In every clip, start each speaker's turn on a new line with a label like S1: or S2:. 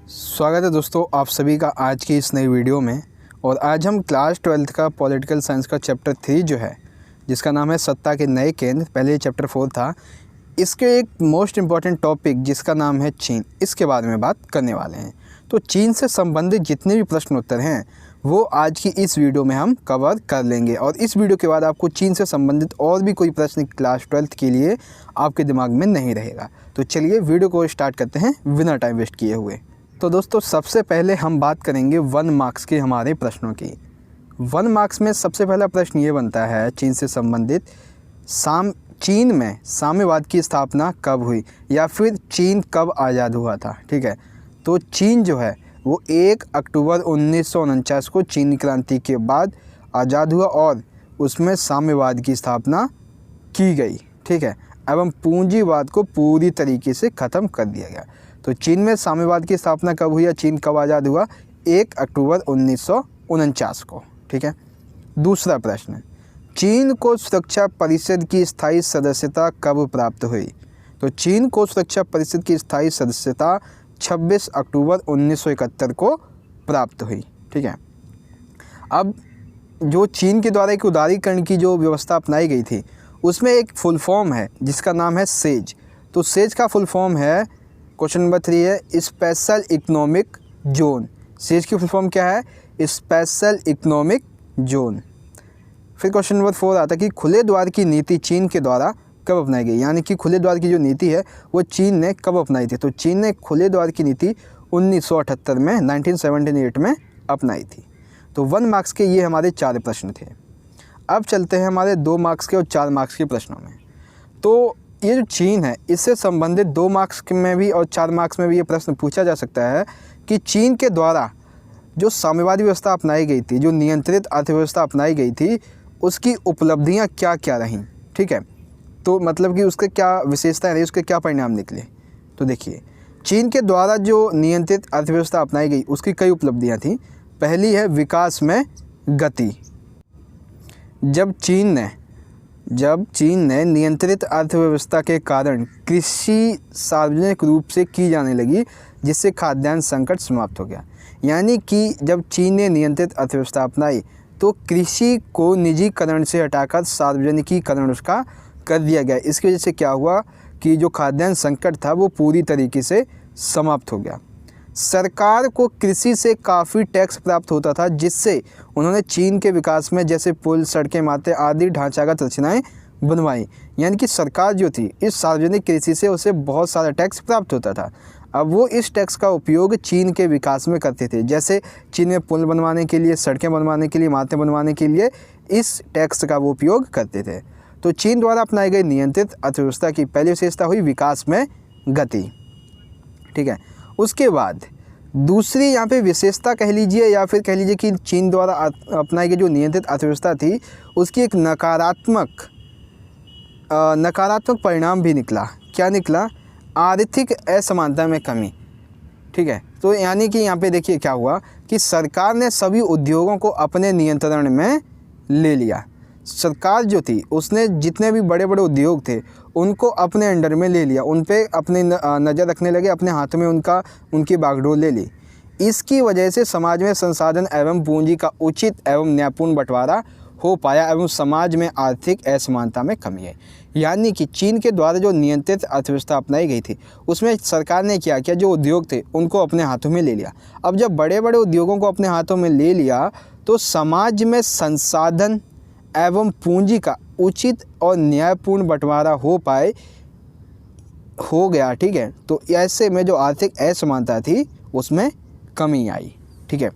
S1: स्वागत है दोस्तों आप सभी का आज की इस नई वीडियो में। और आज हम क्लास 12th का पॉलिटिकल साइंस का चैप्टर 3 जो है, जिसका नाम है सत्ता के नए केंद्र, पहले ये चैप्टर 4 था, इसके एक मोस्ट इम्पॉर्टेंट टॉपिक जिसका नाम है चीन, इसके बारे में बात करने वाले हैं। तो चीन से संबंधित जितने भी प्रश्न उत्तर हैं वो आज की इस वीडियो में हम कवर कर लेंगे। और इस वीडियो के बाद आपको चीन से संबंधित और भी कोई प्रश्न क्लास 12th के लिए आपके दिमाग में नहीं रहेगा। तो चलिए वीडियो को स्टार्ट करते हैं बिना टाइम वेस्ट किए हुए। तो दोस्तों सबसे पहले हम बात करेंगे 1 मार्क्स के हमारे प्रश्नों की। 1 मार्क्स में सबसे पहला प्रश्न ये बनता है चीन से संबंधित, चीन में साम्यवाद की स्थापना कब हुई या फिर चीन कब आज़ाद हुआ था। ठीक है, तो चीन जो है वो 1 अक्टूबर 1949 को चीनी क्रांति के बाद आज़ाद हुआ और उसमें साम्यवाद की स्थापना की गई। ठीक है, एवं पूंजीवाद को पूरी तरीके से ख़त्म कर दिया गया। तो चीन में साम्यवाद की स्थापना कब हुई या चीन कब आज़ाद हुआ? 1 अक्टूबर 1949 को। ठीक है, दूसरा प्रश्न, चीन को सुरक्षा परिषद की स्थायी सदस्यता कब प्राप्त हुई? तो चीन को सुरक्षा परिषद की स्थायी सदस्यता 26 अक्टूबर 1971 को प्राप्त हुई। ठीक है, अब जो चीन के द्वारा एक उदारीकरण की जो व्यवस्था अपनाई गई थी उसमें एक फुल फॉर्म है जिसका नाम है सेज। तो सेज का फुल फॉर्म है, क्वेश्चन नंबर 3 है स्पेशल इकोनॉमिक जोन। सेज की फुल फॉर्म क्या है? Special economic zone. फिर क्वेश्चन नंबर 4 आता है कि खुले द्वार की नीति चीन के द्वारा कब अपनाई गई, यानी कि खुले द्वार की जो नीति है वो चीन ने कब अपनाई थी? तो चीन ने खुले द्वार की नीति 1978 में 1978 में अपनाई थी। तो 1 मार्क्स के ये हमारे 4 प्रश्न थे। अब चलते हैं हमारे 2 मार्क्स के और 4 मार्क्स के प्रश्नों में। तो ये जो चीन है इससे संबंधित 2 मार्क्स में भी और 4 मार्क्स में भी ये प्रश्न पूछा जा सकता है कि चीन के द्वारा जो साम्यवादी व्यवस्था अपनाई गई थी, जो नियंत्रित अर्थव्यवस्था अपनाई गई थी, उसकी उपलब्धियां क्या क्या रहीं। ठीक है, तो मतलब कि उसके क्या विशेषताएं रही, उसके क्या परिणाम निकले। तो देखिए, चीन के द्वारा जो नियंत्रित अर्थव्यवस्था अपनाई गई उसकी कई उपलब्धियाँ थीं। पहली है विकास में गति। जब चीन ने नियंत्रित अर्थव्यवस्था के कारण कृषि सार्वजनिक रूप से की जाने लगी, जिससे खाद्यान्न संकट समाप्त हो गया। यानी कि जब चीन ने नियंत्रित अर्थव्यवस्था अपनाई तो कृषि को निजीकरण से हटाकर सार्वजनिकीकरण उसका कर दिया गया। इसकी वजह से क्या हुआ कि जो खाद्यान्न संकट था वो पूरी तरीके से समाप्त हो गया। सरकार को कृषि से काफ़ी टैक्स प्राप्त होता था, जिससे उन्होंने चीन के विकास में जैसे पुल, सड़कें, मार्ग आदि ढांचागत रचनाएं बनवाई। यानी कि सरकार जो थी इस सार्वजनिक कृषि से उसे बहुत सारा टैक्स प्राप्त होता था। अब वो इस टैक्स का उपयोग चीन के विकास में करते थे। जैसे चीन में पुल बनवाने के लिए, सड़कें बनवाने के लिए, मार्ग बनवाने के लिए इस टैक्स का वो उपयोग करते थे। तो चीन द्वारा अपनाई गई नियंत्रित अर्थव्यवस्था की पहली विशेषता हुई विकास में गति। ठीक है, उसके बाद दूसरी यहाँ पे विशेषता कह लीजिए या फिर कह लीजिए कि चीन द्वारा अपनाई गई जो नियंत्रित अर्थव्यवस्था थी उसकी एक नकारात्मक परिणाम भी निकला। क्या निकला? आर्थिक असमानता में कमी। ठीक है, तो यानी कि यहाँ पे देखिए क्या हुआ कि सरकार ने सभी उद्योगों को अपने नियंत्रण में ले लिया। सरकार जो थी उसने जितने भी बड़े बड़े उद्योग थे उनको अपने अंडर में ले लिया, उन पे अपनी नज़र रखने लगे, अपने हाथों में उनकी बागडोर ले ली। इसकी वजह से समाज में संसाधन एवं पूंजी का उचित एवं न्यायपूर्ण बंटवारा हो पाया एवं समाज में आर्थिक असमानता में कमी है। यानी कि चीन के द्वारा जो नियंत्रित अर्थव्यवस्था अपनाई गई थी उसमें सरकार ने क्या किया, जो उद्योग थे उनको अपने हाथों में ले लिया। अब जब बड़े बड़े उद्योगों को अपने हाथों में ले लिया तो समाज में संसाधन एवं पूंजी का उचित और न्यायपूर्ण बंटवारा हो गया। ठीक है, तो ऐसे में जो आर्थिक असमानता थी उसमें कमी आई। ठीक है,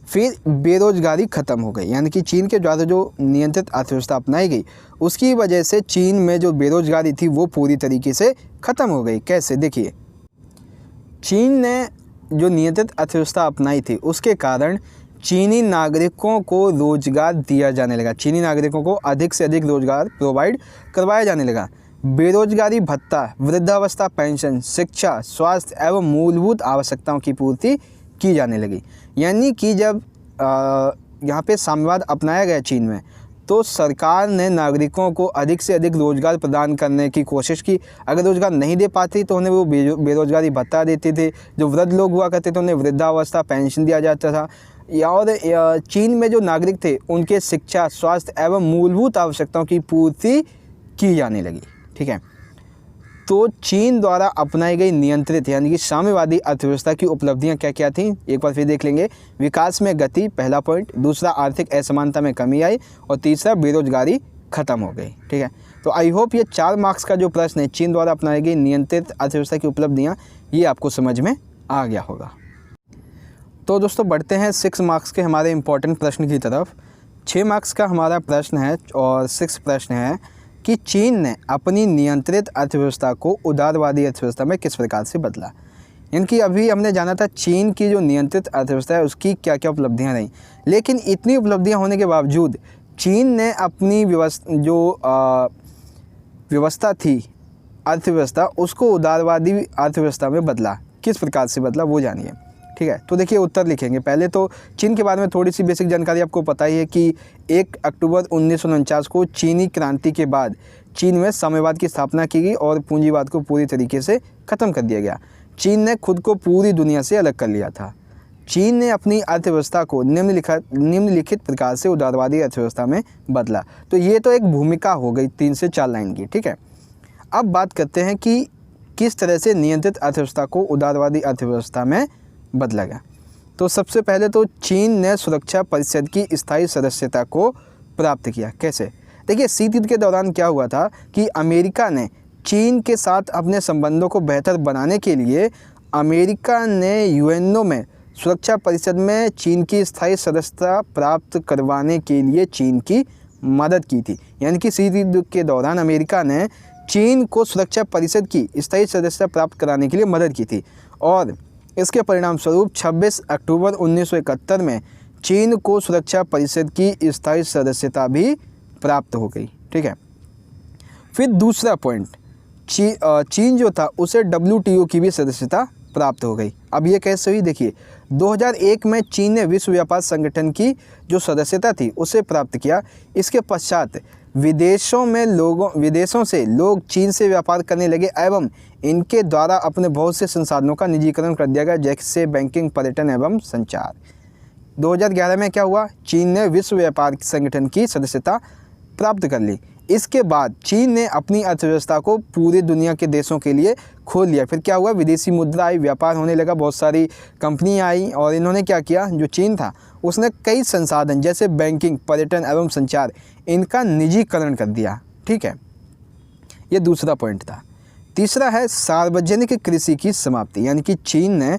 S1: फिर बेरोजगारी ख़त्म हो गई। यानी कि चीन के द्वारा जो नियंत्रित अर्थव्यवस्था अपनाई गई उसकी वजह से चीन में जो बेरोजगारी थी वो पूरी तरीके से ख़त्म हो गई। कैसे? देखिए, चीन ने जो नियंत्रित अर्थव्यवस्था अपनाई थी उसके कारण चीनी नागरिकों को रोजगार दिया जाने लगा। चीनी नागरिकों को अधिक से अधिक रोजगार प्रोवाइड करवाया जाने लगा। बेरोजगारी भत्ता, वृद्धावस्था पेंशन, शिक्षा, स्वास्थ्य एवं मूलभूत आवश्यकताओं की पूर्ति की जाने लगी। यानी कि जब यहाँ पे साम्यवाद अपनाया गया चीन में तो सरकार ने नागरिकों को अधिक से अधिक रोज़गार प्रदान करने की कोशिश की। अगर रोज़गार नहीं दे पाती तो उन्हें वो बेरोज़गारी भत्ता देते थे। जो वृद्ध लोग हुआ करते थे उन्हें वृद्धावस्था पेंशन दिया जाता था। और चीन में जो नागरिक थे उनके शिक्षा, स्वास्थ्य एवं मूलभूत आवश्यकताओं की पूर्ति की जाने लगी। ठीक है, तो चीन द्वारा अपनाई गई नियंत्रित यानी कि साम्यवादी अर्थव्यवस्था की उपलब्धियां क्या क्या थीं, एक बार फिर देख लेंगे। विकास में गति, पहला पॉइंट। दूसरा, आर्थिक असमानता में कमी आई। और तीसरा, बेरोजगारी खत्म हो गई। ठीक है, तो आई होप ये 4 मार्क्स का जो प्रश्न है, चीन द्वारा अपनाई गई नियंत्रित अर्थव्यवस्था की उपलब्धियाँ, ये आपको समझ में आ गया होगा। तो दोस्तों बढ़ते हैं 6 मार्क्स के हमारे इम्पोर्टेंट प्रश्न की तरफ। 6 मार्क्स का हमारा प्रश्न है और 6 प्रश्न है कि चीन ने अपनी नियंत्रित अर्थव्यवस्था को उदारवादी अर्थव्यवस्था में किस प्रकार से बदला। यानी कि अभी हमने जाना था चीन की जो नियंत्रित अर्थव्यवस्था है उसकी क्या क्या उपलब्धियां रहीं, लेकिन इतनी उपलब्धियां होने के बावजूद चीन ने अपनी व्यवस्था थी अर्थव्यवस्था, उसको उदारवादी अर्थव्यवस्था में बदला। किस प्रकार से बदला वो जानिए। ठीक है, तो देखिए उत्तर लिखेंगे। पहले तो चीन के बारे में थोड़ी सी बेसिक जानकारी आपको पता ही है कि 1 अक्टूबर 1949 को चीनी क्रांति के बाद चीन में साम्यवाद की स्थापना की गई और पूंजीवाद को पूरी तरीके से ख़त्म कर दिया गया। चीन ने खुद को पूरी दुनिया से अलग कर लिया था। चीन ने अपनी अर्थव्यवस्था को निम्नलिखित प्रकार से उदारवादी अर्थव्यवस्था में बदला। तो ये तो एक भूमिका हो गई 3 से 4 लाइन की। ठीक है, अब बात करते हैं कि किस तरह से नियंत्रित अर्थव्यवस्था को उदारवादी अर्थव्यवस्था में बदला गया। तो सबसे पहले तो चीन ने सुरक्षा परिषद की स्थायी सदस्यता को प्राप्त किया। कैसे? देखिए, शीत युद्ध के दौरान क्या हुआ था कि अमेरिका ने चीन के साथ अपने संबंधों को बेहतर बनाने के लिए अमेरिका ने यूएनओ में सुरक्षा परिषद में चीन की स्थायी सदस्यता प्राप्त करवाने के लिए चीन की मदद की थी। यानी कि शीत युद्ध के दौरान अमेरिका ने चीन को सुरक्षा परिषद की स्थायी सदस्यता प्राप्त कराने के लिए मदद की थी और इसके परिणाम स्वरूप 26 अक्टूबर 1971 में चीन को सुरक्षा परिषद की स्थायी सदस्यता भी प्राप्त हो गई। ठीक है, फिर दूसरा पॉइंट, चीन जो था उसे WTO की भी सदस्यता प्राप्त हो गई। अब ये कैसे हुई? देखिए, 2001 में चीन ने विश्व व्यापार संगठन की जो सदस्यता थी उसे प्राप्त किया। इसके पश्चात विदेशों से लोग चीन से व्यापार करने लगे एवं इनके द्वारा अपने बहुत से संसाधनों का निजीकरण कर दिया गया, जैसे बैंकिंग, पर्यटन एवं संचार। 2011 में क्या हुआ? चीन ने विश्व व्यापार संगठन की सदस्यता प्राप्त कर ली। इसके बाद चीन ने अपनी अर्थव्यवस्था को पूरी दुनिया के देशों के लिए खोल लिया। फिर क्या हुआ? विदेशी मुद्रा आई, व्यापार होने लगा, बहुत सारी कंपनियां आई और इन्होंने क्या किया, जो चीन था उसने कई संसाधन जैसे बैंकिंग, पर्यटन एवं संचार इनका निजीकरण कर दिया। ठीक है, ये दूसरा पॉइंट था। तीसरा है सार्वजनिक कृषि की समाप्ति। यानी कि चीन ने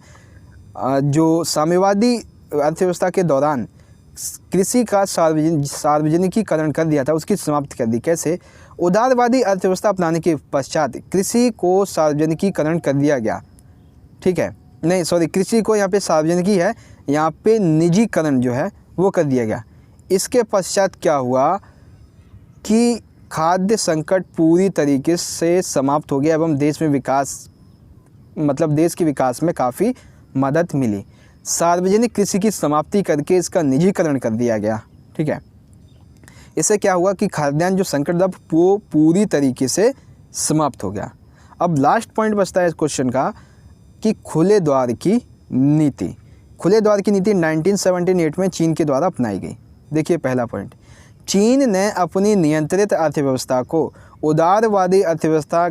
S1: जो साम्यवादी अर्थव्यवस्था के दौरान कृषि का सार्वजनिकीकरण कर दिया था उसकी समाप्ति कर दी। कैसे? उदारवादी अर्थव्यवस्था अपनाने के पश्चात कृषि को सार्वजनिकीकरण कर दिया गया। ठीक है, नहीं सॉरी, कृषि को यहाँ पे सार्वजनिकी है, यहाँ पे निजीकरण जो है वो कर दिया गया। इसके पश्चात क्या हुआ कि खाद्य संकट पूरी तरीके से समाप्त हो गया एवं देश के विकास में काफ़ी मदद मिली। सार्वजनिक कृषि की समाप्ति करके इसका निजीकरण कर दिया गया। ठीक है, इससे क्या हुआ कि खाद्यान्न जो संकट था वो पूरी तरीके से समाप्त हो गया। अब लास्ट पॉइंट बचता है इस क्वेश्चन का कि खुले द्वार की नीति। खुले द्वार की नीति 1978 में चीन के द्वारा अपनाई गई। देखिए पहला पॉइंट, चीन ने अपनी नियंत्रित अर्थव्यवस्था को उदारवादी अर्थव्यवस्था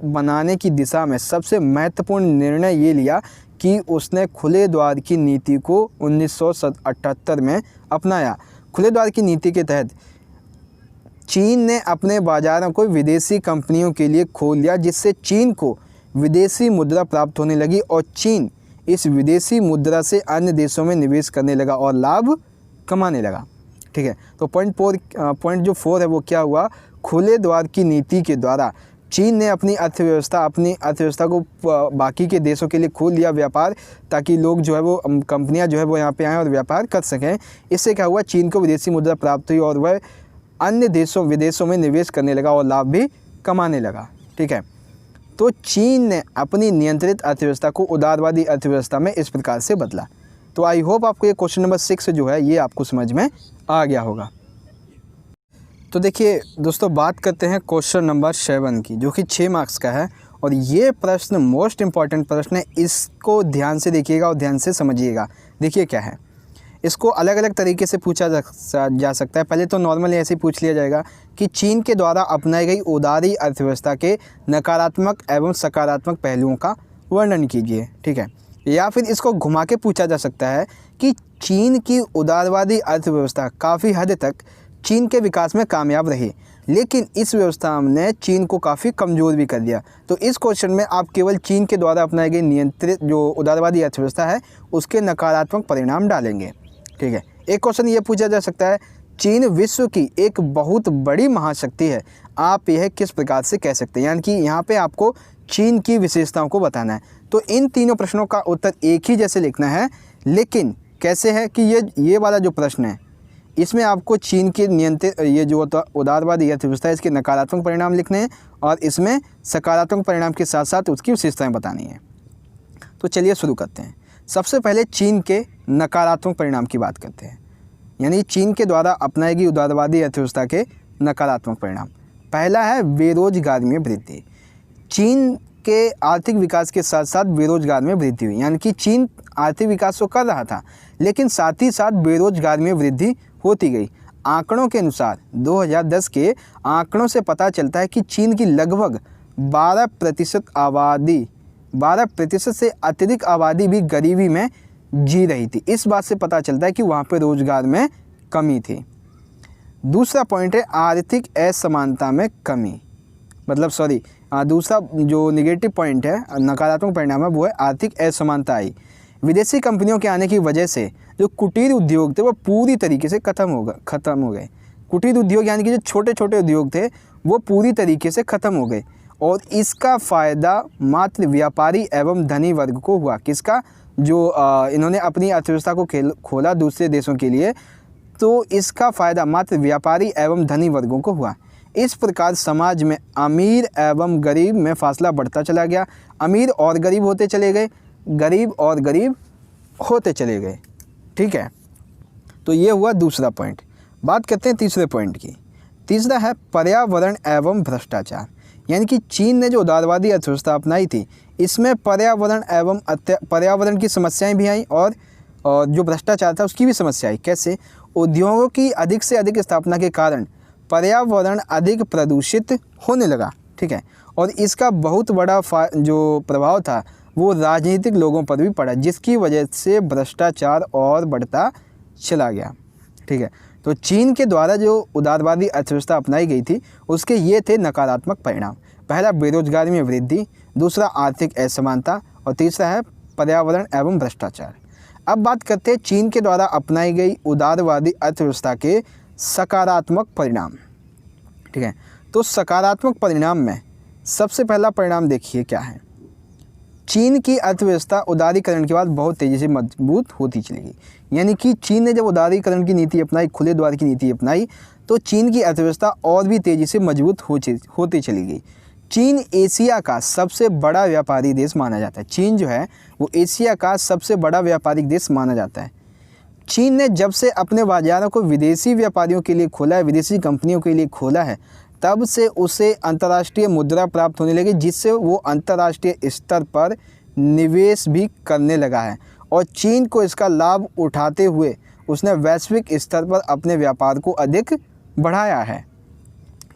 S1: बनाने की दिशा में सबसे महत्वपूर्ण निर्णय ये लिया कि उसने खुले द्वार की नीति को 1978 में अपनाया। खुले द्वार की नीति के तहत चीन ने अपने बाज़ारों को विदेशी कंपनियों के लिए खोल दिया, जिससे चीन को विदेशी मुद्रा प्राप्त होने लगी और चीन इस विदेशी मुद्रा से अन्य देशों में निवेश करने लगा और लाभ कमाने लगा। ठीक है, तो पॉइंट जो 4 है वो क्या हुआ? खुले द्वार की नीति के द्वारा चीन ने अपनी अर्थव्यवस्था को बाकी के देशों के लिए खोल दिया व्यापार, ताकि लोग जो है वो कंपनियां जो है वो यहाँ पे आएँ और व्यापार कर सकें। इससे क्या हुआ? चीन को विदेशी मुद्रा प्राप्त हुई और वह अन्य विदेशों में निवेश करने लगा और लाभ भी कमाने लगा। ठीक है, तो चीन ने अपनी नियंत्रित अर्थव्यवस्था को उदारवादी अर्थव्यवस्था में इस प्रकार से बदला। तो आई होप आपको ये क्वेश्चन नंबर 6 जो है ये आपको समझ में आ गया होगा। तो देखिए दोस्तों, बात करते हैं क्वेश्चन नंबर 7 की, जो कि 6 मार्क्स का है। और ये प्रश्न मोस्ट इम्पॉर्टेंट प्रश्न है, इसको ध्यान से देखिएगा और ध्यान से समझिएगा। देखिए क्या है, इसको अलग अलग तरीके से पूछा जा सकता है। पहले तो नॉर्मली ऐसे ही पूछ लिया जाएगा कि चीन के द्वारा अपनाई गई उदारी अर्थव्यवस्था के नकारात्मक एवं सकारात्मक पहलुओं का वर्णन कीजिए, ठीक है। या फिर इसको घुमा के पूछा जा सकता है कि चीन की उदारवादी अर्थव्यवस्था काफ़ी हद तक चीन के विकास में कामयाब रही, लेकिन इस व्यवस्था ने चीन को काफ़ी कमज़ोर भी कर दिया। तो इस क्वेश्चन में आप केवल चीन के द्वारा अपनाई गई नियंत्रित जो उदारवादी अर्थव्यवस्था है उसके नकारात्मक परिणाम डालेंगे, ठीक है। एक क्वेश्चन ये पूछा जा सकता है, चीन विश्व की एक बहुत बड़ी महाशक्ति है, आप यह किस प्रकार से कह सकते हैं। यानी कि यहाँ पे आपको चीन की विशेषताओं को बताना है। तो इन तीनों प्रश्नों का उत्तर एक ही जैसे लिखना है, लेकिन कैसे है कि ये वाला जो प्रश्न है इसमें आपको चीन के नियंत्रित ये जो उदारवादी अर्थव्यवस्था है इसके नकारात्मक परिणाम लिखने हैं और इसमें सकारात्मक परिणाम के साथ साथ उसकी विशेषताएं बतानी है। तो चलिए शुरू करते हैं। सबसे पहले चीन के नकारात्मक परिणाम की बात करते हैं, यानी चीन के द्वारा अपनाई गई उदारवादी अर्थव्यवस्था के नकारात्मक परिणाम। पहला है बेरोजगारी में वृद्धि। चीन के आर्थिक विकास के साथ साथ बेरोजगार में वृद्धि हुई, यानी कि चीन आर्थिक विकास तो कर रहा था लेकिन साथ ही साथ बेरोजगार में वृद्धि होती गई। आंकड़ों के अनुसार 2010 के आंकड़ों से पता चलता है कि चीन की लगभग 12% से अतिरिक्त आबादी भी गरीबी में जी रही थी। इस बात से पता चलता है कि वहाँ पे रोजगार में कमी थी। दूसरा पॉइंट है आर्थिक असमानता में कमी, दूसरा जो नेगेटिव पॉइंट है, नकारात्मक परिणाम है, वो है आर्थिक असमानता आई। विदेशी कंपनियों के आने की वजह से जो कुटीर उद्योग थे वो पूरी तरीके से ख़त्म हो गए। कुटीर उद्योग यानी कि जो छोटे छोटे उद्योग थे वो पूरी तरीके से ख़त्म हो गए और इसका फ़ायदा मात्र व्यापारी एवं धनी वर्ग को हुआ। किसका? जो इन्होंने अपनी अर्थव्यवस्था को खोला दूसरे देशों के लिए, तो इसका फ़ायदा मात्र व्यापारी एवं धनी वर्गों को हुआ। इस प्रकार समाज में अमीर एवं गरीब में फासला बढ़ता चला गया। अमीर और गरीब होते चले गए, गरीब और गरीब होते चले गए, ठीक है। तो ये हुआ दूसरा पॉइंट। बात करते हैं तीसरे पॉइंट की। तीसरा है पर्यावरण एवं भ्रष्टाचार। यानी कि चीन ने जो उदारवादी अर्थव्यवस्था अपनाई थी इसमें पर्यावरण की समस्याएं भी आईं और जो भ्रष्टाचार था उसकी भी समस्या आई। कैसे? उद्योगों की अधिक से अधिक स्थापना के कारण पर्यावरण अधिक प्रदूषित होने लगा, ठीक है। और इसका बहुत बड़ा जो प्रभाव था वो राजनीतिक लोगों पर भी पड़ा, जिसकी वजह से भ्रष्टाचार और बढ़ता चला गया, ठीक है। तो चीन के द्वारा जो उदारवादी अर्थव्यवस्था अपनाई गई थी उसके ये थे नकारात्मक परिणाम। पहला बेरोजगारी में वृद्धि, दूसरा आर्थिक असमानता और तीसरा है पर्यावरण एवं भ्रष्टाचार। अब बात करते हैं चीन के द्वारा अपनाई गई उदारवादी अर्थव्यवस्था के सकारात्मक परिणाम, ठीक है। तो सकारात्मक परिणाम में सबसे पहला परिणाम देखिए क्या है। चीन की अर्थव्यवस्था उदारीकरण के बाद बहुत तेज़ी से मजबूत होती चली गई। यानी कि चीन ने जब उदारीकरण की नीति अपनाई, खुले द्वार की नीति अपनाई, तो चीन की अर्थव्यवस्था और भी तेज़ी से मजबूत होती चली गई। चीन एशिया का सबसे बड़ा व्यापारी देश माना जाता है। चीन जो है वो एशिया का सबसे बड़ा व्यापारिक देश माना जाता है। चीन ने जब से अपने बाज़ारों को विदेशी व्यापारियों के लिए खोला है, विदेशी कंपनियों के लिए खोला है, तब से उसे अंतर्राष्ट्रीय मुद्रा प्राप्त होने लगी, जिससे वो अंतर्राष्ट्रीय स्तर पर निवेश भी करने लगा है। और चीन को इसका लाभ उठाते हुए उसने वैश्विक स्तर पर अपने व्यापार को अधिक बढ़ाया है,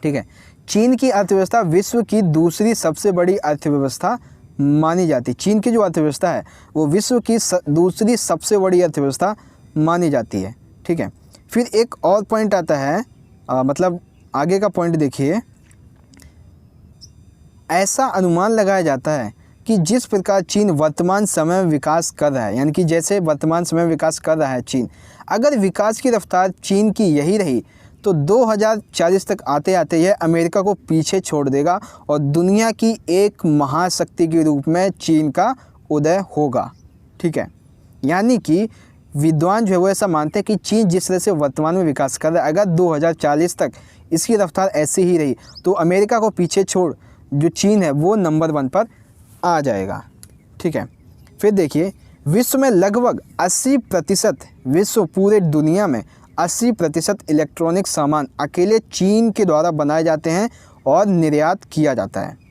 S1: ठीक है। चीन की अर्थव्यवस्था विश्व की दूसरी सबसे बड़ी अर्थव्यवस्था मानी जाती है। चीन की जो अर्थव्यवस्था है वो विश्व की दूसरी सबसे बड़ी अर्थव्यवस्था मानी जाती है, ठीक है। फिर एक और पॉइंट आता है, आगे का पॉइंट देखिए। ऐसा अनुमान लगाया जाता है कि जिस प्रकार चीन वर्तमान समय में विकास कर रहा है, यानी कि जैसे वर्तमान समय में विकास कर रहा है चीन, अगर विकास की रफ्तार चीन की यही रही तो 2040 तक आते आते यह अमेरिका को पीछे छोड़ देगा और दुनिया की एक महाशक्ति के रूप में चीन का उदय होगा, ठीक है। यानी कि विद्वान जो है वो ऐसा मानते हैं कि चीन जिस तरह से वर्तमान में विकास कर रहा है, अगर 2040 तक इसकी रफ्तार ऐसी ही रही तो अमेरिका को पीछे छोड़ जो चीन है वो नंबर 1 पर आ जाएगा, ठीक है। फिर देखिए, विश्व में लगभग 80% विश्व पूरे दुनिया में 80% इलेक्ट्रॉनिक सामान अकेले चीन के द्वारा बनाए जाते हैं और निर्यात किया जाता है।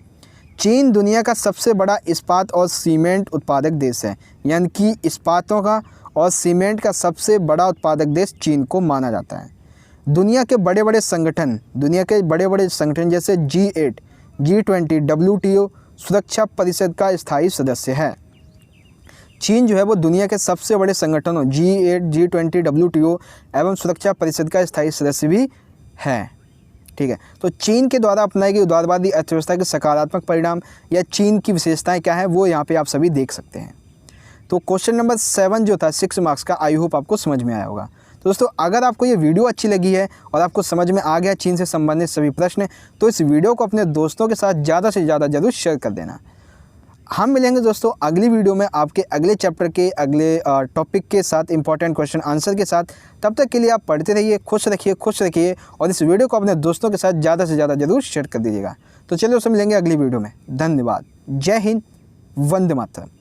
S1: चीन दुनिया का सबसे बड़ा इस्पात और सीमेंट उत्पादक देश है, यानी कि इस्पातों का और सीमेंट का सबसे बड़ा उत्पादक देश चीन को माना जाता है। दुनिया के बड़े बड़े संगठन जैसे G8, G20, WTO सुरक्षा परिषद का स्थायी सदस्य है। चीन जो है वो दुनिया के सबसे बड़े संगठनों G8, G20, WTO एवं सुरक्षा परिषद का स्थायी सदस्य भी है। ठीक है, तो चीन के द्वारा अपनाई गई उदारवादी अर्थव्यवस्था के सकारात्मक परिणाम या चीन की विशेषताएं क्या है वो यहाँ पे आप सभी देख सकते हैं। तो क्वेश्चन नंबर 7 जो था 6 मार्क्स का, आई होप आपको समझ में आया होगा। तो दोस्तों अगर आपको ये वीडियो अच्छी लगी है और आपको समझ में आ गया चीन से संबंधित सभी प्रश्न, तो इस वीडियो को अपने दोस्तों के साथ ज़्यादा से ज़्यादा जरूर शेयर कर देना। हम मिलेंगे दोस्तों अगली वीडियो में आपके अगले चैप्टर के अगले टॉपिक के साथ, इंपॉर्टेंट क्वेश्चन आंसर के साथ। तब तक के लिए आप पढ़ते रहिए, खुश रखिए और इस वीडियो को अपने दोस्तों के साथ ज़्यादा से ज़्यादा जरूर शेयर कर दीजिएगा। तो चलिए उससे मिलेंगे अगली वीडियो में। धन्यवाद। जय हिंद, वंदे मातरम।